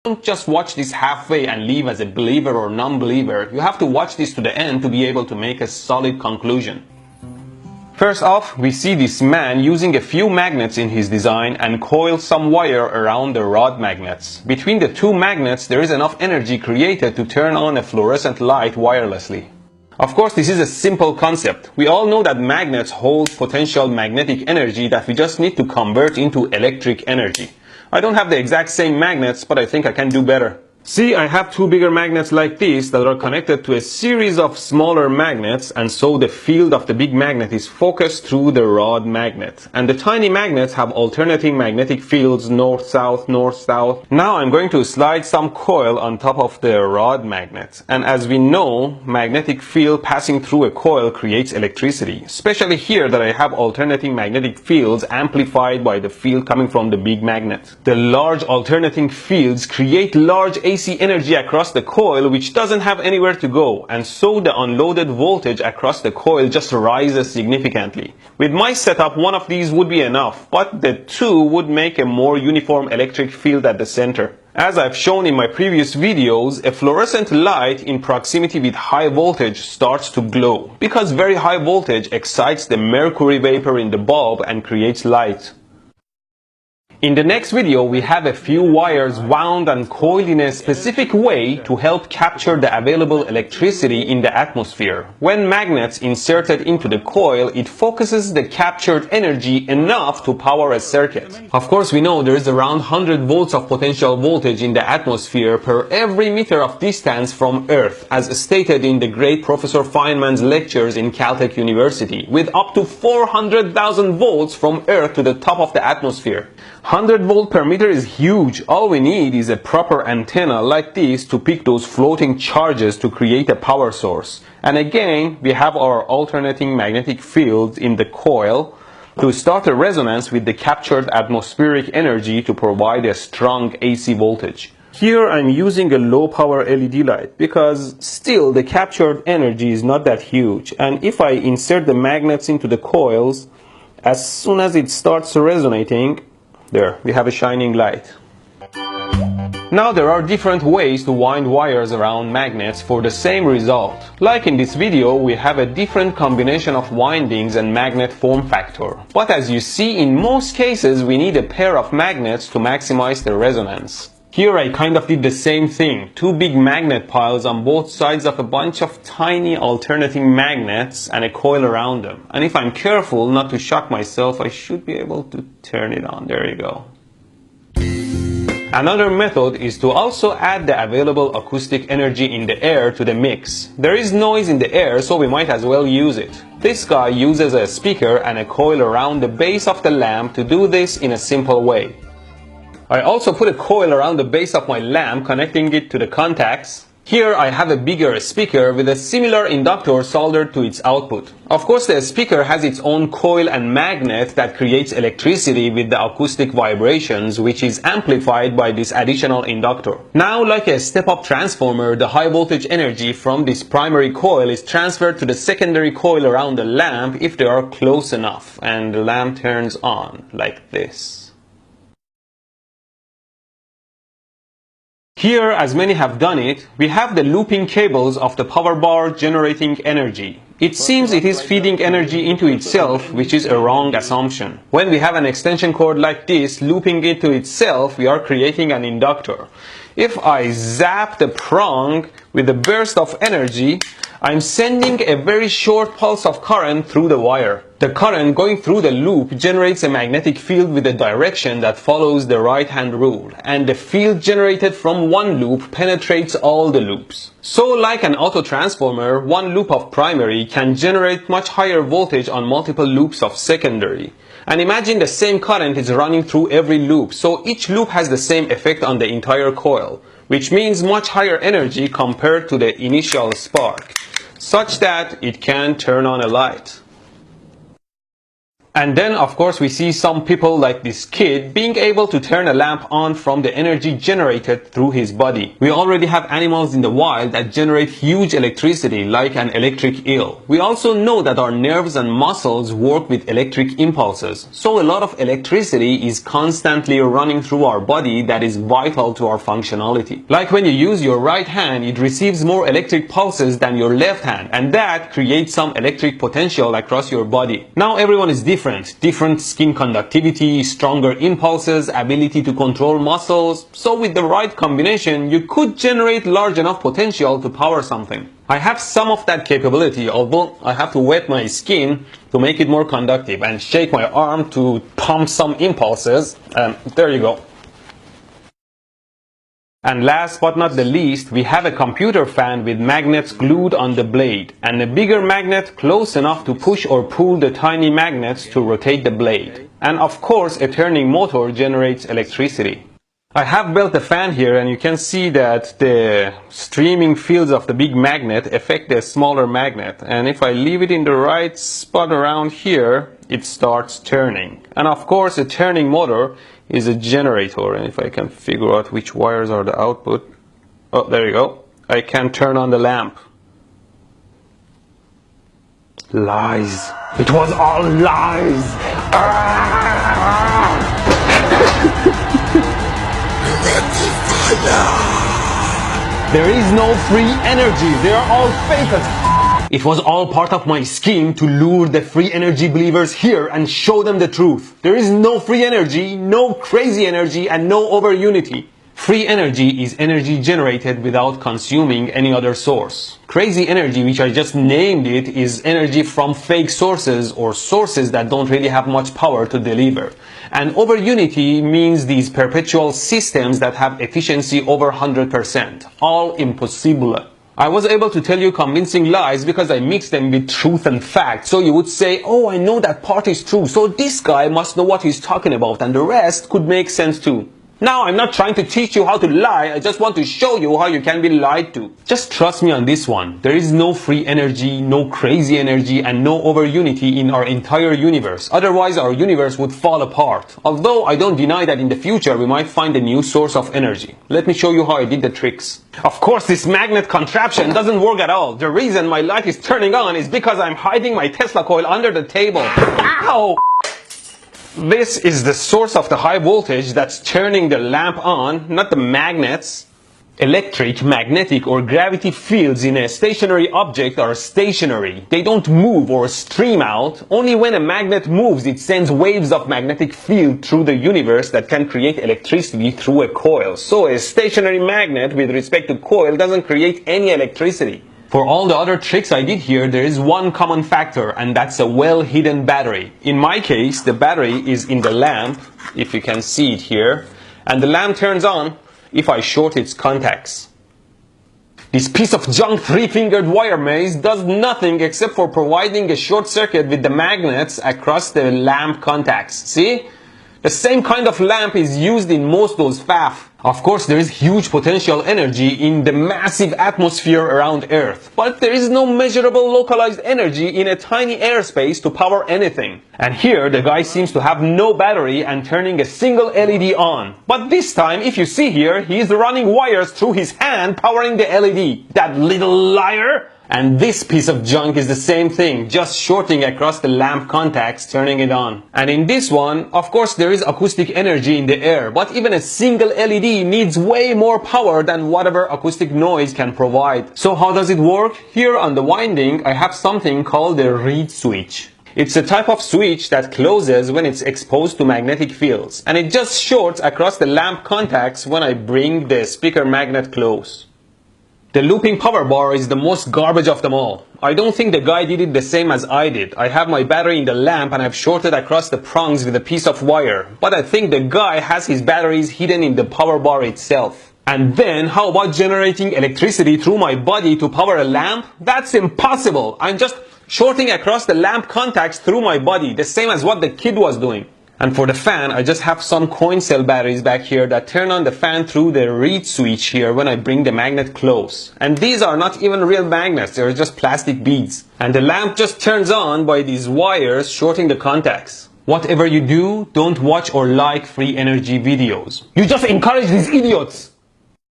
Don't just watch this halfway and leave as a believer or non-believer. You have to watch this to the end to be able to make a solid conclusion. First off, we see this man using a few magnets in his design and coil some wire around the rod magnets. Between the two magnets, there is enough energy created to turn on a fluorescent light wirelessly. Of course, this is a simple concept. We all know that magnets hold potential magnetic energy that we just need to convert into electric energy. I don't have the exact same magnets, but I think I can do better. See, I have two bigger magnets like this that are connected to a series of smaller magnets, and so the field of the big magnet is focused through the rod magnet. And the tiny magnets have alternating magnetic fields north-south, north-south. Now I'm going to slide some coil on top of the rod magnet. And as we know, magnetic field passing through a coil creates electricity. Especially here that I have alternating magnetic fields amplified by the field coming from the big magnet. The large alternating fields create large AC energy across the coil, which doesn't have anywhere to go, and so the unloaded voltage across the coil just rises significantly. With my setup, one of these would be enough, but the two would make a more uniform electric field at the center. As I've shown in my previous videos, a fluorescent light in proximity with high voltage starts to glow, because very high voltage excites the mercury vapor in the bulb and creates light. In the next video, we have a few wires wound and coiled in a specific way to help capture the available electricity in the atmosphere. When magnets inserted into the coil, it focuses the captured energy enough to power a circuit. Of course, we know there is around 100 volts of potential voltage in the atmosphere per every meter of distance from Earth, as stated in the great Professor Feynman's lectures in Caltech University, with up to 400,000 volts from Earth to the top of the atmosphere. 100 volt per meter is huge. All we need is a proper antenna like this to pick those floating charges to create a power source. And again, we have our alternating magnetic fields in the coil to start a resonance with the captured atmospheric energy to provide a strong AC voltage. Here I'm using a low power LED light because still the captured energy is not that huge. And if I insert the magnets into the coils, as soon as it starts resonating, there, we have a shining light. Now there are different ways to wind wires around magnets for the same result. Like in this video, we have a different combination of windings and magnet form factor. But as you see, in most cases we need a pair of magnets to maximize the resonance. Here I kind of did the same thing. Two big magnet piles on both sides of a bunch of tiny alternating magnets and a coil around them. And if I'm careful not to shock myself, I should be able to turn it on. There you go. Another method is to also add the available acoustic energy in the air to the mix. There is noise in the air, so we might as well use it. This guy uses a speaker and a coil around the base of the lamp to do this in a simple way. I also put a coil around the base of my lamp, connecting it to the contacts. Here I have a bigger speaker with a similar inductor soldered to its output. Of course, the speaker has its own coil and magnet that creates electricity with the acoustic vibrations, which is amplified by this additional inductor. Now, like a step-up transformer, the high voltage energy from this primary coil is transferred to the secondary coil around the lamp if they are close enough, and the lamp turns on like this. Here, as many have done it, we have the looping cables of the power bar generating energy. It seems it is feeding energy into itself, which is a wrong assumption. When we have an extension cord like this looping into itself, we are creating an inductor. If I zap the prong with a burst of energy, I'm sending a very short pulse of current through the wire. The current going through the loop generates a magnetic field with a direction that follows the right-hand rule, and the field generated from one loop penetrates all the loops. So like an auto transformer, one loop of primary can generate much higher voltage on multiple loops of secondary. And imagine the same current is running through every loop, so each loop has the same effect on the entire coil, which means much higher energy compared to the initial spark, such that it can turn on a light. And then, of course, we see some people like this kid being able to turn a lamp on from the energy generated through his body. We already have animals in the wild that generate huge electricity, like an electric eel. We also know that our nerves and muscles work with electric impulses. So a lot of electricity is constantly running through our body that is vital to our functionality. Like when you use your right hand, it receives more electric pulses than your left hand, and that creates some electric potential across your body. Now everyone is different skin conductivity, stronger impulses, ability to control muscles. So with the right combination, you could generate large enough potential to power something. I have some of that capability, although I have to wet my skin to make it more conductive and shake my arm to pump some impulses. There you go. And last but not the least, we have a computer fan with magnets glued on the blade, and a bigger magnet close enough to push or pull the tiny magnets to rotate the blade. And of course, a turning motor generates electricity. I have built a fan here, and you can see that the streaming fields of the big magnet affect the smaller magnet. And if I leave it in the right spot around here, it starts turning. And of course, a turning motor is a generator, and if I can figure out which wires are the output, oh, there you go, I can turn on the lamp. Lies. It was all lies. There is no free energy. They are all fake as It was all part of my scheme to lure the free energy believers here and show them the truth. There is no free energy, no crazy energy, and no over unity. Free energy is energy generated without consuming any other source. Crazy energy, which I just named it, is energy from fake sources or sources that don't really have much power to deliver. And over unity means these perpetual systems that have efficiency over 100%. All impossible. I was able to tell you convincing lies because I mixed them with truth and fact. So you would say, oh, I know that part is true, so this guy must know what he's talking about, and the rest could make sense too. Now, I'm not trying to teach you how to lie, I just want to show you how you can be lied to. Just trust me on this one. There is no free energy, no crazy energy, and no over unity in our entire universe. Otherwise, our universe would fall apart. Although, I don't deny that in the future, we might find a new source of energy. Let me show you how I did the tricks. Of course, this magnet contraption doesn't work at all. The reason my light is turning on is because I'm hiding my Tesla coil under the table. Ow! This is the source of the high voltage that's turning the lamp on, not the magnets. Electric, magnetic, or gravity fields in a stationary object are stationary. They don't move or stream out. Only when a magnet moves, it sends waves of magnetic field through the universe that can create electricity through a coil. So a stationary magnet with respect to coil doesn't create any electricity. For all the other tricks I did here, there is one common factor, and that's a well-hidden battery. In my case, the battery is in the lamp, if you can see it here, and the lamp turns on if I short its contacts. This piece of junk three-fingered wire maze does nothing except for providing a short circuit with the magnets across the lamp contacts. See? The same kind of lamp is used in most those faff. Of course, there is huge potential energy in the massive atmosphere around Earth. But there is no measurable localized energy in a tiny airspace to power anything. And here, the guy seems to have no battery and turning a single LED on. But this time, if you see here, he is running wires through his hand powering the LED. That little liar! And this piece of junk is the same thing, just shorting across the lamp contacts, turning it on. And in this one, of course, there is acoustic energy in the air, but even a single LED needs way more power than whatever acoustic noise can provide. So how does it work? Here on the winding, I have something called a reed switch. It's a type of switch that closes when it's exposed to magnetic fields, and it just shorts across the lamp contacts when I bring the speaker magnet close. The looping power bar is the most garbage of them all. I don't think the guy did it the same as I did. I have my battery in the lamp and I've shorted across the prongs with a piece of wire. But I think the guy has his batteries hidden in the power bar itself. And then, how about generating electricity through my body to power a lamp? That's impossible. I'm just shorting across the lamp contacts through my body, the same as what the kid was doing. And for the fan, I just have some coin cell batteries back here that turn on the fan through the reed switch here when I bring the magnet close. And these are not even real magnets, they're just plastic beads. And the lamp just turns on by these wires shorting the contacts. Whatever you do, don't watch or like free energy videos. You just encourage these idiots.